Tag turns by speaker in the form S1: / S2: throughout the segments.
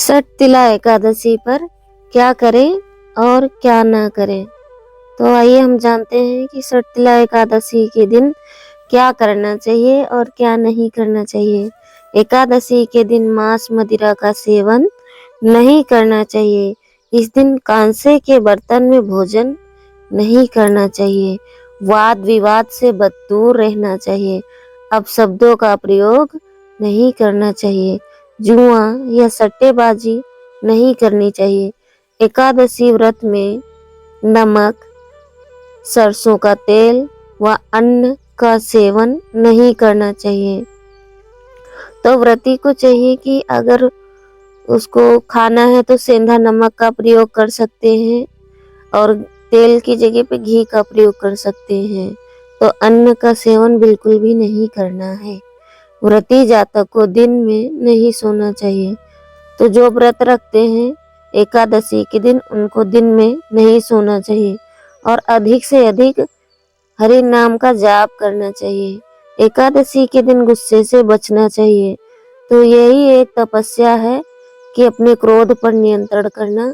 S1: छठ तिला एकादशी पर क्या करें और क्या ना करें। तो आइए हम जानते हैं कि छठ तिला एकादशी के दिन क्या करना चाहिए और क्या नहीं करना चाहिए। एकादशी के दिन मांस मदिरा का सेवन नहीं करना चाहिए। इस दिन कांसे के बर्तन में भोजन नहीं करना चाहिए। वाद विवाद से दूर रहना चाहिए। अपशब्दों का प्रयोग नहीं करना चाहिए। जुआ या सट्टेबाजी नहीं करनी चाहिए। एकादशी व्रत में नमक, सरसों का तेल व अन्न का सेवन नहीं करना चाहिए। तो व्रती को चाहिए कि अगर उसको खाना है तो सेंधा नमक का प्रयोग कर सकते हैं और तेल की जगह पे घी का प्रयोग कर सकते हैं। तो अन्न का सेवन बिल्कुल भी नहीं करना है। व्रती जातक को दिन में नहीं सोना चाहिए। तो जो व्रत रखते हैं एकादशी के दिन उनको दिन में नहीं सोना चाहिए और अधिक से अधिक हरि नाम का जाप करना चाहिए। एकादशी के दिन गुस्से से बचना चाहिए। तो यही एक तपस्या है कि अपने क्रोध पर नियंत्रण करना,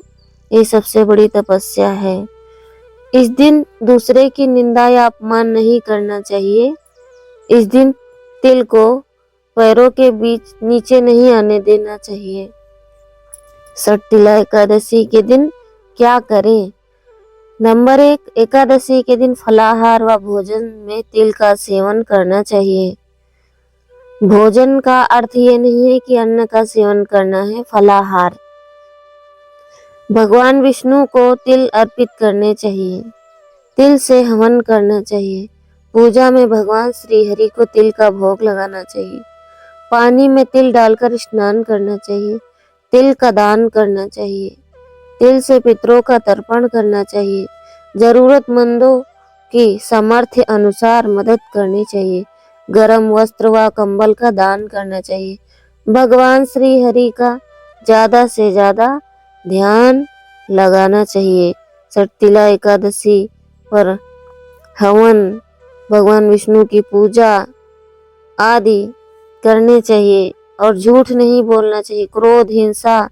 S1: ये सबसे बड़ी तपस्या है। इस दिन दूसरे की निंदा या अपमान नहीं करना चाहिए। इस दिन तिल को पैरों के बीच नीचे नहीं आने देना चाहिए। छठ तिला एकादशी के दिन क्या करें? नंबर 1, एकादशी के दिन फलाहार व भोजन में तिल का सेवन करना चाहिए। भोजन का अर्थ ये नहीं है कि अन्न का सेवन करना है, फलाहार। भगवान विष्णु को तिल अर्पित करने चाहिए। तिल से हवन करना चाहिए। पूजा में भगवान श्री हरि को तिल का भोग लगाना चाहिए। पानी में तिल डालकर स्नान करना चाहिए। तिल का दान करना चाहिए। तिल से पितरों का तर्पण करना चाहिए। जरूरतमंदों की सामर्थ्य अनुसार मदद करनी चाहिए। गरम वस्त्र व कंबल का दान करना चाहिए। भगवान श्री हरि का ज्यादा से ज्यादा ध्यान लगाना चाहिए। छठ तिला एकादशी पर हवन, भगवान विष्णु की पूजा आदि करने चाहिए और झूठ नहीं बोलना चाहिए। क्रोध, हिंसा,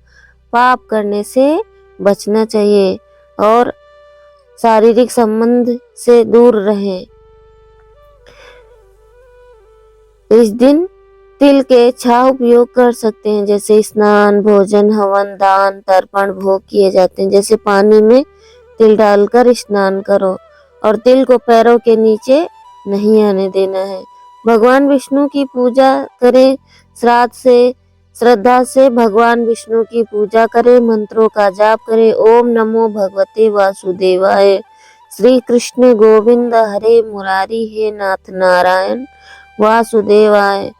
S1: पाप करने से बचना चाहिए और शारीरिक संबंध से दूर रहें। इस दिन तिल के छाह उपयोग कर सकते हैं, जैसे स्नान, भोजन, हवन, दान, तर्पण, भोग किए जाते हैं। जैसे पानी में तिल डालकर स्नान करो और तिल को पैरों के नीचे नहीं आने देना है। भगवान विष्णु की पूजा करें। श्रद्धा से भगवान विष्णु की पूजा करें। मंत्रों का जाप करें। ओम नमो भगवते वासुदेवाय। श्री कृष्ण गोविंद हरे मुरारी, हे नाथ नारायण वासुदेवाय,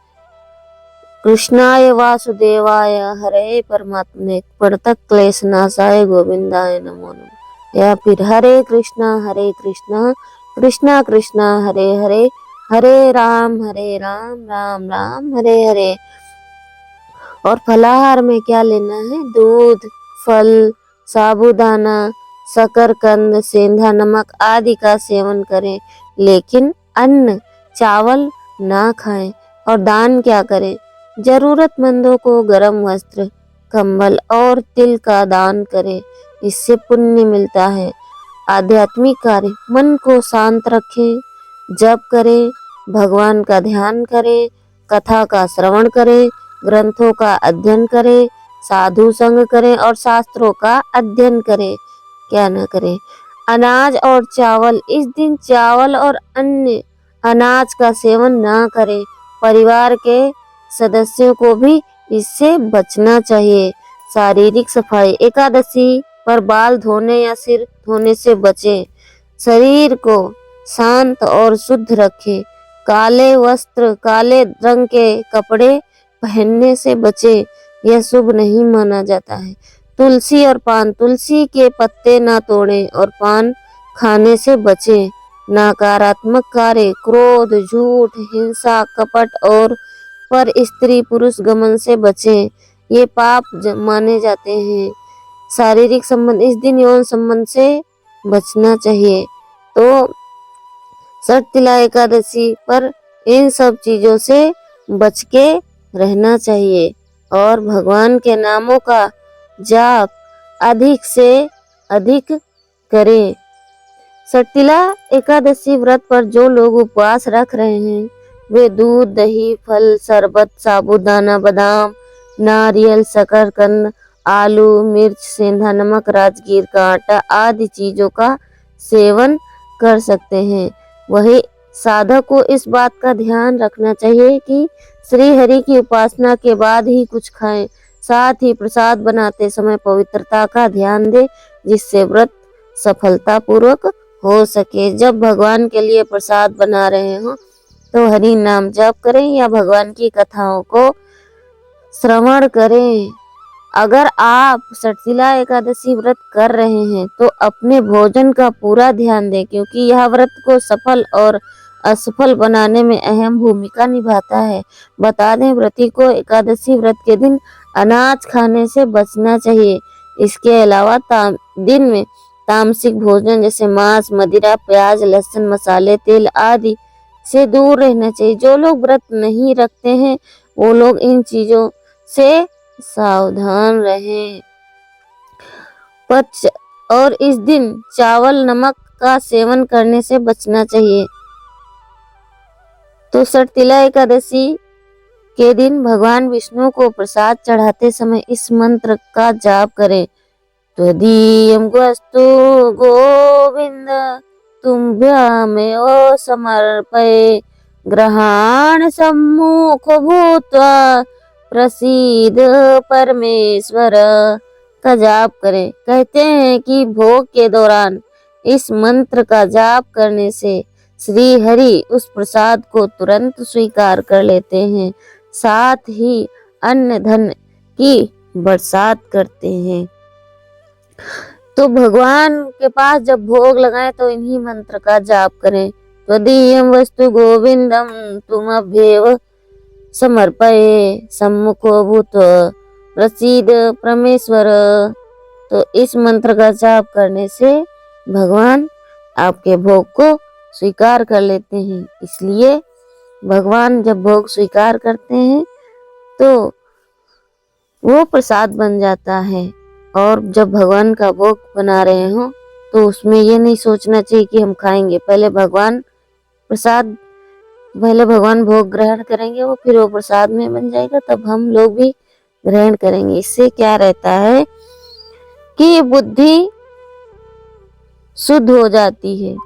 S1: कृष्णाय वासुदेवाय, हरे परमात्मे प्रणतः क्लेश नाशाय गोविंदाय नमो नमः। या फिर हरे कृष्णा कृष्णा कृष्णा हरे हरे, हरे राम राम राम हरे हरे। और फलाहार में क्या लेना है? दूध, फल, साबूदाना, शकरकंद, सेंधा नमक आदि का सेवन करें, लेकिन अन्न, चावल ना खाएं। और दान क्या करें? जरूरतमंदों को गरम वस्त्र, कंबल और तिल का दान करें, इससे पुण्य मिलता है। आध्यात्मिक कार्य, मन को शांत रखें, जप करें, भगवान का ध्यान करें, कथा का श्रवण करें, ग्रंथों का अध्ययन करें, साधु संग करें और शास्त्रों का अध्ययन करें। क्या न करें? अनाज और चावल, इस दिन चावल और अन्य अनाज का सेवन ना करें। परिवार के सदस्यों को भी इससे बचना चाहिए। शारीरिक सफाई, एकादशी पर बाल धोने या सिर धोने से बचें। शरीर को शांत और शुद्ध रखें। काले वस्त्र, काले रंग के कपड़े पहनने से बचें, यह शुभ नहीं माना जाता है। तुलसी और पान, तुलसी के पत्ते ना तोड़ें और पान खाने से बचें। नकारात्मक कार्य, क्रोध, झूठ, हिंसा, कपट और पर स्त्री पुरुष गमन से बचें, ये पाप माने जाते हैं। शारीरिक संबंध, इस दिन यौन संबंध से बचना चाहिए। तो छठ तिला एकादशी पर इन सब चीजों से बच के रहना चाहिए और भगवान के नामों का जाप अधिक से अधिक करें। सटिला एकादशी व्रत पर जो लोग उपवास रख रहे हैं वे दूध, दही, फल, शरबत, साबूदाना, बादाम, नारियल, शकरकंद, आलू, मिर्च, सेंधा नमक, राजगीर का आटा आदि चीजों का सेवन कर सकते हैं। वही साधक को इस बात का ध्यान रखना चाहिए कि श्री हरि की उपासना के बाद ही कुछ खाएं। साथ ही प्रसाद बनाते समय पवित्रता का ध्यान दें, जिससे व्रत सफलतापूर्वक हो सके। जब भगवान के लिए प्रसाद बना रहे हो तो हरि नाम जप करें या भगवान की कथाओं को श्रवण करें। अगर आप सटशिला एकादशी व्रत कर रहे हैं तो अपने भोजन का पूरा ध्यान दें, क्योंकि यह व्रत को सफल और असफल बनाने में अहम भूमिका निभाता है। बता दें, व्रती को एकादशी व्रत के दिन अनाज खाने से बचना चाहिए। इसके अलावा दिन में तामसिक भोजन जैसे मांस, मदिरा, प्याज, लहसुन, मसाले, तेल आदि से दूर रहना चाहिए। जो लोग व्रत नहीं रखते हैं वो लोग इन चीजों से सावधान रहें। और इस दिन चावल, नमक का सेवन करने से बचना चाहिए। तो सटशिला एकादशी के दिन भगवान विष्णु को प्रसाद चढ़ाते समय इस मंत्र का जाप करें। त्वदीयं वस्तु गोविंद तुभ्यमेव समर्पये, ग्रहाण सम्मुख भूत्वा प्रसीद परमेश्वर का जाप करें। कहते हैं कि भोग के दौरान इस मंत्र का जाप करने से श्री हरि उस प्रसाद को तुरंत स्वीकार कर लेते हैं, साथ ही अन्न धन की बरसात करते हैं। तो भगवान के पास जब भोग लगाएं तो इन्हीं मंत्र का जाप करें। त्वदीयं वस्तु गोविंदम तुमभ्येव समर्पये, सम्मुखो भूत्वा प्रसीद परमेश्वर। तो इस मंत्र का जाप करने से भगवान आपके भोग को स्वीकार कर लेते हैं। इसलिए भगवान जब भोग स्वीकार करते हैं तो वो प्रसाद बन जाता है। और जब भगवान का भोग बना रहे हो तो उसमें ये नहीं सोचना चाहिए कि हम खाएंगे, पहले भगवान भोग ग्रहण करेंगे, वो फिर वो प्रसाद में बन जाएगा, तब हम लोग भी ग्रहण करेंगे। इससे क्या रहता है कि बुद्धि शुद्ध हो जाती है।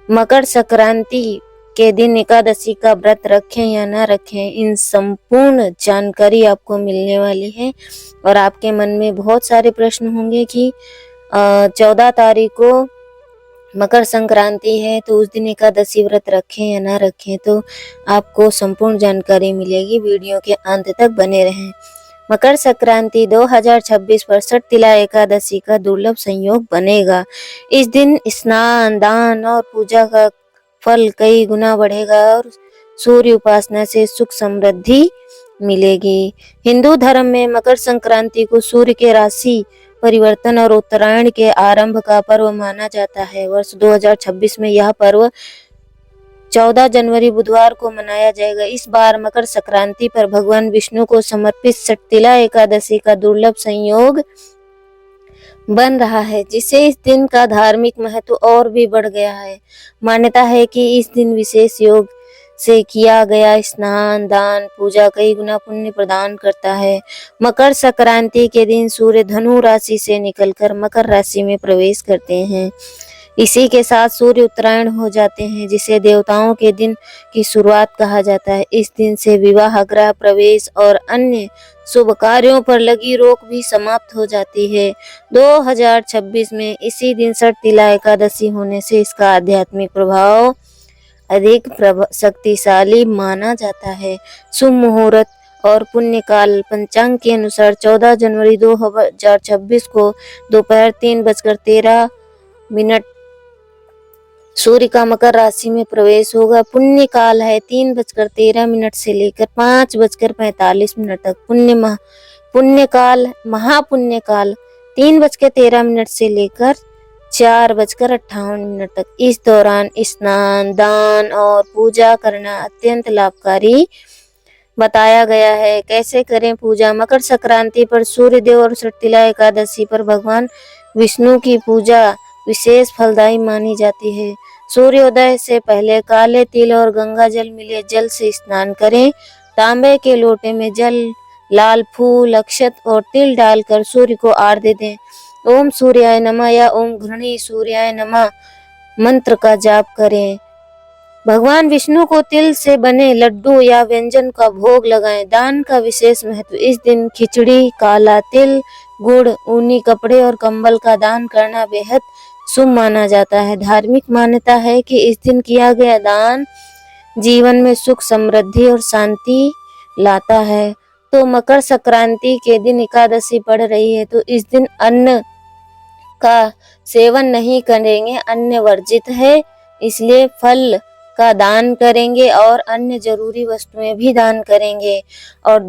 S1: मकर संक्रांति के दिन एकादशी का व्रत रखें या ना रखें, इन संपूर्ण जानकारी आपको मिलने वाली है। और आपके मन में बहुत सारे प्रश्न होंगे कि 14 तारीख को मकर संक्रांति है तो उस दिन एकादशी व्रत रखें या ना रखें। तो आपको संपूर्ण जानकारी मिलेगी, वीडियो के अंत तक बने रहें। मकर संक्रांति 2026 पर सटशिला एकादशी का दुर्लभ संयोग बनेगा। इस दिन स्नान, दान और पूजा का फल कई गुना बढ़ेगा और सूर्य उपासना से सुख समृद्धि मिलेगी। हिंदू धर्म में मकर संक्रांति को सूर्य के राशि परिवर्तन और उत्तरायण के आरंभ का पर्व माना जाता है। वर्ष 2026 में यह पर्व 14 जनवरी बुधवार को मनाया जाएगा। इस बार मकर संक्रांति पर भगवान विष्णु को समर्पित सटशिला एकादशी का दुर्लभ संयोग बन रहा है, जिससे इस दिन का धार्मिक महत्व और भी बढ़ गया है। मान्यता है कि इस दिन विशेष योग से किया गया स्नान, दान, पूजा कई गुना पुण्य प्रदान करता है। मकर संक्रांति के दिन सूर्य धनु राशि से निकलकर मकर राशि में प्रवेश करते हैं। इसी के साथ सूर्य उत्तरायण हो जाते हैं, जिसे देवताओं के दिन की शुरुआत कहा जाता है। इस दिन से विवाह, गृह प्रवेश और अन्य शुभ कार्यों पर लगी रोक भी समाप्त हो जाती है। 2026 में इसी दिन सटशिला एकादशी होने से इसका आध्यात्मिक प्रभाव अधिक शक्तिशाली माना जाता है। शुभ मुहूर्त और पुण्यकाल पंचांग के अनुसार 14 जनवरी 2026 को दोपहर 3:13 सूर्य का मकर राशि में प्रवेश होगा। पुण्य काल है 3:13 से लेकर 5:45 तक। पुण्य काल महापुण्य काल 3:13 से लेकर 4:58 तक। इस दौरान स्नान, दान और पूजा करना अत्यंत लाभकारी बताया गया है। कैसे करें पूजा? मकर संक्रांति पर सूर्य देव और षटतिला एकादशी पर भगवान विष्णु की पूजा विशेष फलदायी मानी जाती है। सूर्योदय से पहले काले तिल और गंगा जल मिले जल से स्नान करें। तांबे के लोटे में जल, लाल फूल, अक्षत और तिल डालकर सूर्य को आरती दें। ओम सूर्याय नमः या ओम घृणी सूर्याय नमः मंत्र का जाप करें। भगवान विष्णु को तिल से बने लड्डू या व्यंजन का भोग लगाएं। दान का विशेष महत्व। इस दिन खिचड़ी, काला तिल, गुड़, ऊनी कपड़े और कंबल का दान करना बेहद शुभ माना जाता है। धार्मिक मान्यता है कि इस दिन किया गया दान जीवन में सुख, समृद्धि और शांति लाता है। तो मकर संक्रांति के दिन एकादशी पड़ रही है, तो इस दिन अन्न का सेवन नहीं करेंगे, अन्न वर्जित है, इसलिए फल का दान करेंगे और अन्य जरूरी वस्तुएं भी दान करेंगे। और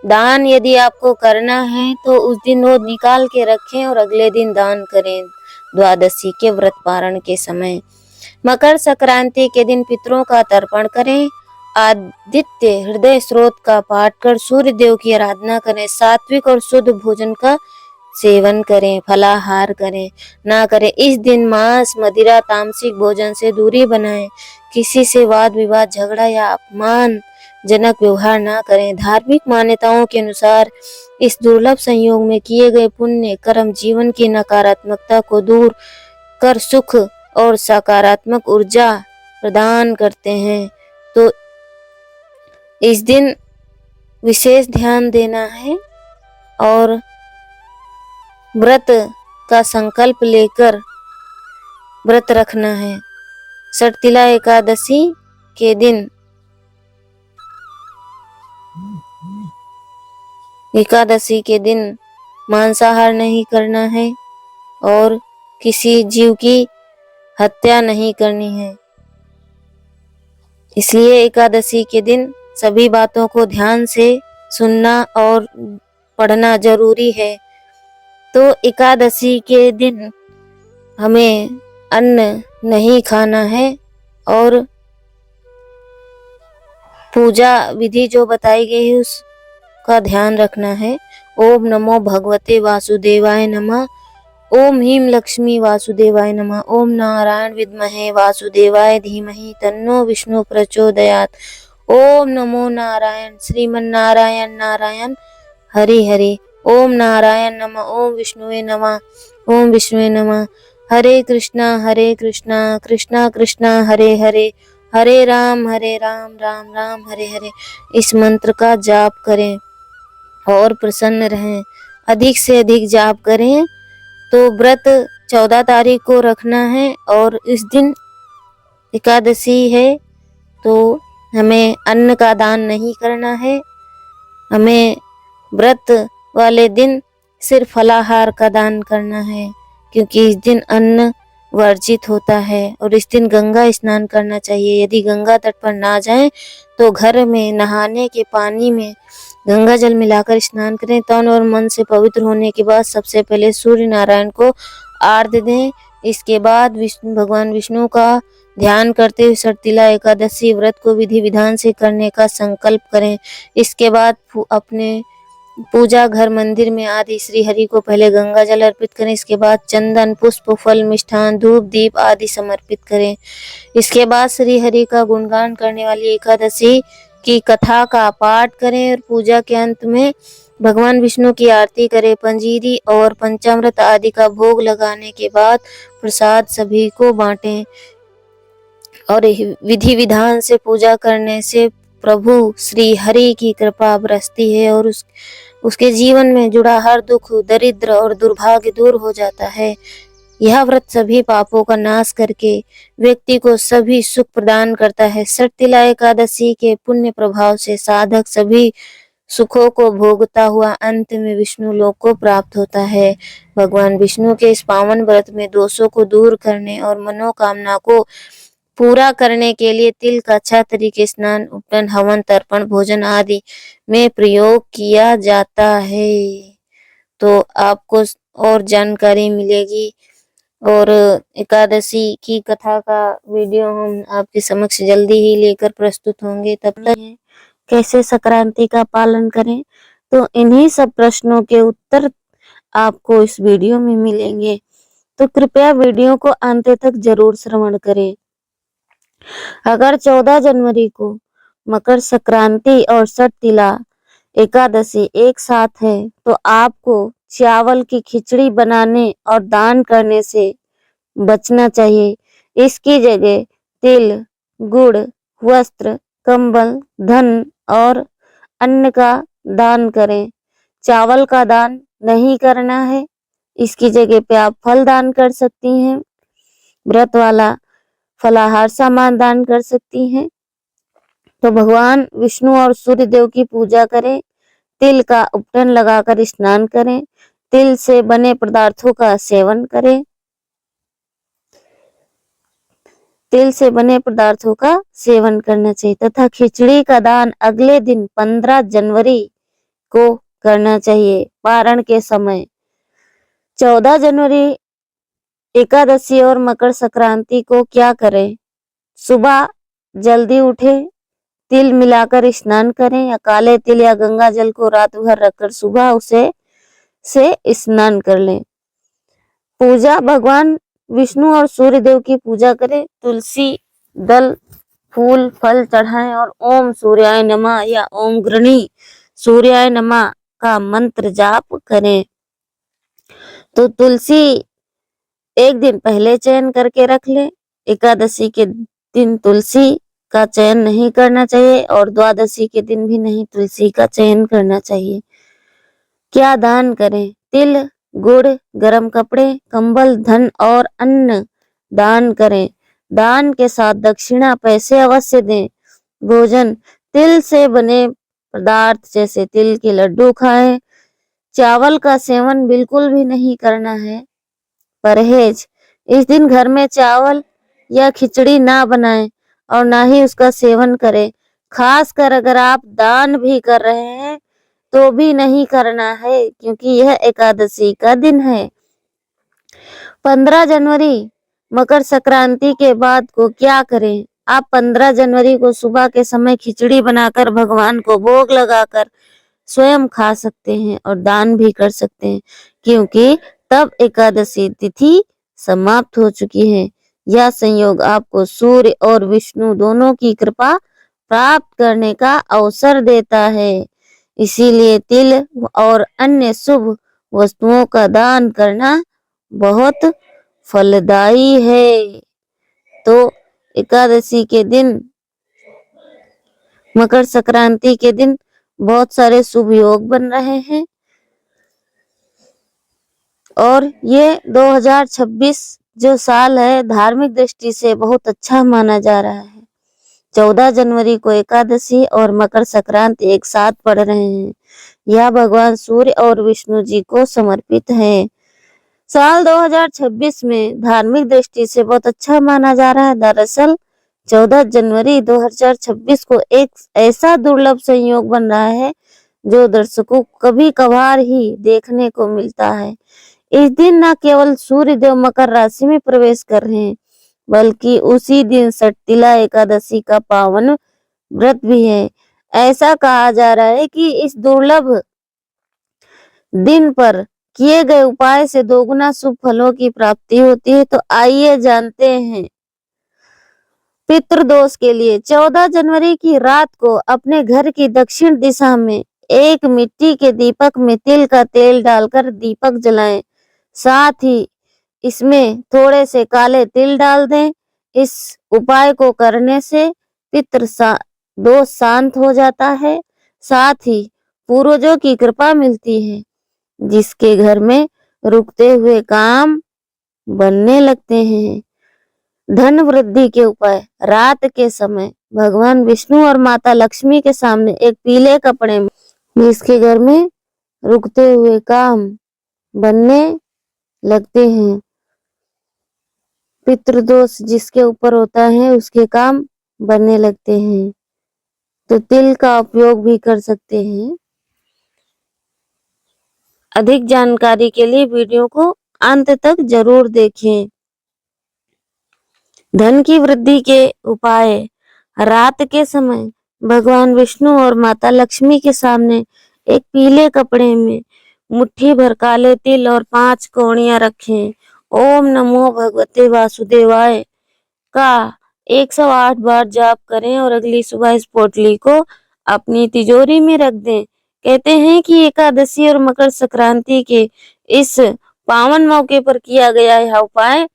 S1: दान यदि आपको करना है तो उस दिन वो निकाल के रखें और अगले दिन दान करें, द्वादशी के व्रत पारण के समय। मकर संक्रांति के दिन पितरों का तर्पण करें। आदित्य हृदय स्रोत का पाठ कर सूर्य देव की आराधना करें। सात्विक और शुद्ध भोजन का सेवन करें, फलाहार करें ना करें। इस दिन मांस, मदिरा, तामसिक भोजन से दूरी बनाएं। किसी से वाद विवाद, झगड़ा या अपमानजनक व्यवहार ना करें। धार्मिक मान्यताओं के अनुसार इस दुर्लभ संयोग में किए गए पुण्य कर्म जीवन की नकारात्मकता को दूर कर सुख और सकारात्मक ऊर्जा प्रदान करते हैं। तो इस दिन विशेष ध्यान देना है और व्रत का संकल्प लेकर व्रत रखना है। षटतिला एकादशी के दिन मांसाहार नहीं करना है और किसी जीव की हत्या नहीं करनी है। इसलिए एकादशी के दिन सभी बातों को ध्यान से सुनना और पढ़ना जरूरी है। तो एकादशी के दिन हमें अन्न नहीं खाना है और पूजा विधि जो बताई गई है उसका ध्यान रखना है। ओम नमो भगवते वासुदेवाय नमः। ओम ह्रीं लक्ष्मी वासुदेवाय नमः। ओम नारायण विद्महे वासुदेवाय धीमहि तन्नो विष्णु प्रचोदयात्। ओम नमो नारायण श्रीमन्नारायण नारायण हरि हरि। ओम नारायण नमः। ओम विष्णुवे नमः। ओम विष्णुवे नमः। हरे कृष्णा कृष्णा कृष्णा हरे हरे, हरे राम राम राम हरे हरे। इस मंत्र का जाप करें और प्रसन्न रहें। अधिक से अधिक जाप करें। तो व्रत 14 तारीख को रखना है और इस दिन एकादशी है तो हमें अन्न का दान नहीं करना है। हमें व्रत वाले दिन सिर्फ फलाहार का दान करना है, क्योंकि इस दिन अन्न वर्जित होता है। और इस दिन गंगा स्नान करना चाहिए। यदि गंगा तट पर ना जाएं तो घर में नहाने के पानी में गंगा जल मिलाकर स्नान करें। तन और मन से पवित्र होने के बाद सबसे पहले सूर्य नारायण को आर्घ्य दें। इसके बाद भगवान विष्णु का ध्यान करते हुए षटतिला एकादशी व्रत को विधि विधान से करने का संकल्प करें। इसके बाद अपने पूजा घर, मंदिर में आदि श्री हरि को पहले गंगा जल अर्पित करें। इसके बाद चंदन, पुष्प, फल, मिष्ठान, धूप, दीप आदि समर्पित करें। इसके बाद श्री हरि का गुणगान करने वाली एकादशी की कथा का पाठ करें और पूजा के अंत में भगवान विष्णु की आरती करें। पंजीरी और पंचामृत आदि का भोग लगाने के बाद प्रसाद सभी को बांटें। और विधि विधान से पूजा करने से प्रभु श्री हरि की कृपा बरसती है और उसके जीवन में जुड़ा हर दुख, दरिद्र और दुर्भाग्य दूर हो जाता है। यह व्रत सभी पापों का नाश करके व्यक्ति को सभी सुख प्रदान करता है। षटतिला एकादशी के पुण्य प्रभाव से साधक सभी सुखों को भोगता हुआ अंत में विष्णु लोक को प्राप्त होता है। भगवान विष्णु के इस पावन व्रत में दोषों को दूर करने और मनोकामना को पूरा करने के लिए तिल का 6 तरीके स्नान, उपटन, हवन, तर्पण, भोजन आदि में प्रयोग किया जाता है। तो आपको और जानकारी मिलेगी और एकादशी की कथा का वीडियो हम आपके समक्ष जल्दी ही लेकर प्रस्तुत होंगे। तब तक कैसे संक्रांति का पालन करें, तो इन्हीं सब प्रश्नों के उत्तर आपको इस वीडियो में मिलेंगे। तो कृपया वीडियो को अंत तक जरूर श्रवण करें। अगर 14 जनवरी को मकर संक्रांति और छठ तिला एकादशी एक साथ है तो आपको चावल की खिचड़ी बनाने और दान करने से बचना चाहिए। इसकी जगह तिल, गुड़, वस्त्र, कंबल, धन और अन्न का दान करें। चावल का दान नहीं करना है। इसकी जगह पे आप फल दान कर सकती हैं। व्रत वाला फलाहार सामान दान कर सकती हैं। तो भगवान विष्णु और सूर्य देव की पूजा करें। तिल का उपटन लगाकर स्नान करें। तिल से बने पदार्थों का सेवन करें। तिल से बने पदार्थों का सेवन करना चाहिए तथा खिचड़ी का दान अगले दिन 15 जनवरी को करना चाहिए पारण के समय। 14 जनवरी एकादशी और मकर संक्रांति को क्या करें? सुबह जल्दी उठे, तिल मिलाकर स्नान करें या काले तिल या गंगा जल को रात भर रखकर सुबह उसे से स्नान कर लें। पूजा भगवान विष्णु और सूर्य देव की पूजा करें। तुलसी दल, फूल, फल चढ़ाएं और ओम सूर्याय नमः या ओम गृणी सूर्याय नमः का मंत्र जाप करें। तो तुलसी एक दिन पहले चयन करके रख ले। एकादशी के दिन तुलसी का चयन नहीं करना चाहिए और द्वादशी के दिन भी नहीं तुलसी का चयन करना चाहिए। क्या दान करें? तिल, गुड़, गरम कपड़े, कंबल, धन और अन्न दान करें। दान के साथ दक्षिणा पैसे अवश्य दें। भोजन तिल से बने पदार्थ जैसे तिल के लड्डू खाएं। चावल का सेवन बिल्कुल भी नहीं करना है। परहेज, इस दिन घर में चावल या खिचड़ी ना बनाएं और ना ही उसका सेवन करें। खासकर अगर आप दान भी कर रहे हैं तो भी नहीं करना है क्योंकि यह एकादशी का दिन है। 15 जनवरी मकर संक्रांति के बाद को क्या करें? आप 15 जनवरी को सुबह के समय खिचड़ी बनाकर भगवान को भोग लगाकर स्वयं खा सकते हैं और दान भी कर सकते हैं क्योंकि तब एकादशी तिथि समाप्त हो चुकी है। यह संयोग आपको सूर्य और विष्णु दोनों की कृपा प्राप्त करने का अवसर देता है। इसीलिए तिल और अन्य शुभ वस्तुओं का दान करना बहुत फलदायी है। तो एकादशी के दिन, मकर संक्रांति के दिन बहुत सारे शुभ योग बन रहे हैं और ये 2026 जो साल है धार्मिक दृष्टि से बहुत अच्छा माना जा रहा है। 14 जनवरी को एकादशी और मकर संक्रांति एक साथ पड़ रहे हैं। यह भगवान सूर्य और विष्णु जी को समर्पित है। साल 2026 में धार्मिक दृष्टि से बहुत अच्छा माना जा रहा है। दरअसल 14 जनवरी 2026 को एक ऐसा दुर्लभ संयोग बन रहा है जो दर्शकों को कभी कभार ही देखने को मिलता है। इस दिन न केवल सूर्य देव मकर राशि में प्रवेश कर रहे हैं बल्कि उसी दिन छठ तिला एकादशी का पावन व्रत भी है। ऐसा कहा जा रहा है कि इस दुर्लभ दिन पर किए गए उपाय से दोगुना शुभ फलों की प्राप्ति होती है। तो आइए जानते हैं। पितृदोष के लिए 14 जनवरी की रात को अपने घर की दक्षिण दिशा में एक मिट्टी के दीपक में तिल का तेल डालकर दीपक जलाएं। साथ ही इसमें थोड़े से काले तिल डाल दें। इस उपाय को करने से दोष शांत हो जाता है। साथ ही पूर्वजों की कृपा मिलती है जिसके घर में रुकते हुए काम बनने लगते हैं। धन वृद्धि के उपाय, रात के समय भगवान विष्णु और माता लक्ष्मी के सामने एक पीले कपड़े में जिसके घर में रुकते हुए काम बनने लगते हैं। पितृदोष जिसके ऊपर होता है उसके काम बनने लगते हैं। तो तिल का उपयोग भी कर सकते हैं। अधिक जानकारी के लिए वीडियो को अंत तक जरूर देखें। धन की वृद्धि के उपाय, रात के समय भगवान विष्णु और माता लक्ष्मी के सामने एक पीले कपड़े में मुट्ठी भर काले तिल और 5 कौड़ियां रखें। ओम नमो भगवते वासुदेवाय का 108 बार जाप करें और अगली सुबह इस पोटली को अपनी तिजोरी में रख दें। कहते हैं कि एकादशी और मकर संक्रांति के इस पावन मौके पर किया गया यह उपाय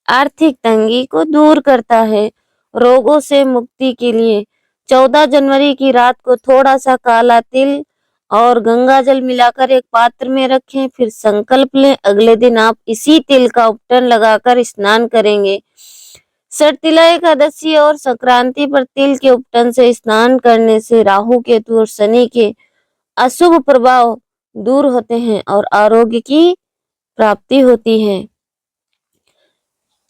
S1: आर्थिक तंगी को दूर करता है। रोगों से मुक्ति के लिए 14 जनवरी की रात को थोड़ा सा काला तिल और गंगा जल मिलाकर एक पात्र में रखें। फिर संकल्प लें अगले दिन आप इसी तिल का उपटन लगाकर स्नान करेंगे। सरतिला एकादशी और संक्रांति पर तिल के उपटन से स्नान करने से राहु केतु और शनि के अशुभ प्रभाव दूर होते हैं और आरोग्य की प्राप्ति होती है।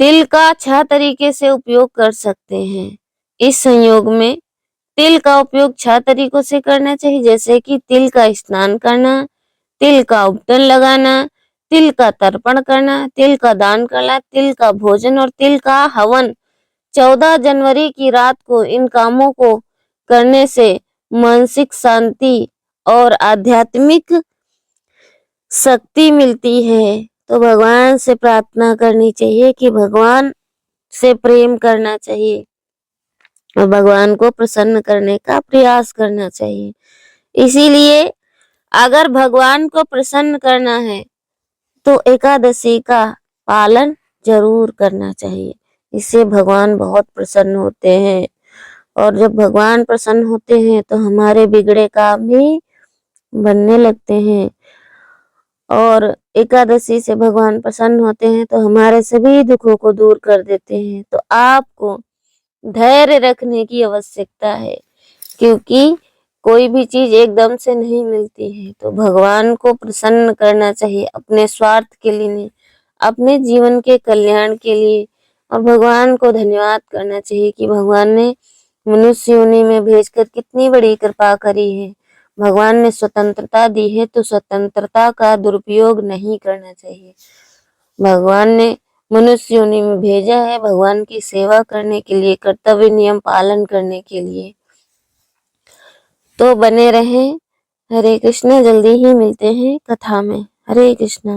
S1: तिल का 6 तरीके से उपयोग कर सकते हैं। इस संयोग में तिल का उपयोग 6 तरीकों से करना चाहिए, जैसे कि तिल का स्नान करना, तिल का उपटन लगाना, तिल का तर्पण करना, तिल का दान करना, तिल का भोजन और तिल का हवन। 14 जनवरी की रात को इन कामों को करने से मानसिक शांति और आध्यात्मिक शक्ति मिलती है। तो भगवान से प्रार्थना करनी चाहिए कि भगवान से प्रेम करना चाहिए और भगवान को प्रसन्न करने का प्रयास करना चाहिए। इसीलिए अगर भगवान को प्रसन्न करना है तो एकादशी का पालन जरूर करना चाहिए। इससे भगवान बहुत प्रसन्न होते हैं और जब भगवान प्रसन्न होते हैं तो हमारे बिगड़े काम भी बनने लगते हैं और एकादशी से भगवान प्रसन्न होते हैं तो हमारे सभी दुखों को दूर कर देते हैं। तो आपको धैर्य रखने की आवश्यकता है, क्योंकि कोई भी चीज एकदम से नहीं मिलती है। तो भगवान को प्रसन्न करना चाहिए अपने स्वार्थ के लिए नहीं, अपने जीवन के कल्याण के लिए। और भगवान को धन्यवाद करना चाहिए कि भगवान ने मनुष्य योनि में भेजकर कितनी बड़ी कृपा करी है। भगवान ने स्वतंत्रता दी है तो स्वतंत्रता का दुरुपयोग नहीं करना चाहिए। भगवान ने मनुष्य योनि में भेजा है भगवान की सेवा करने के लिए, कर्तव्य नियम पालन करने के लिए। तो बने रहें। हरे कृष्ण। जल्दी ही मिलते हैं कथा में। हरे कृष्णा।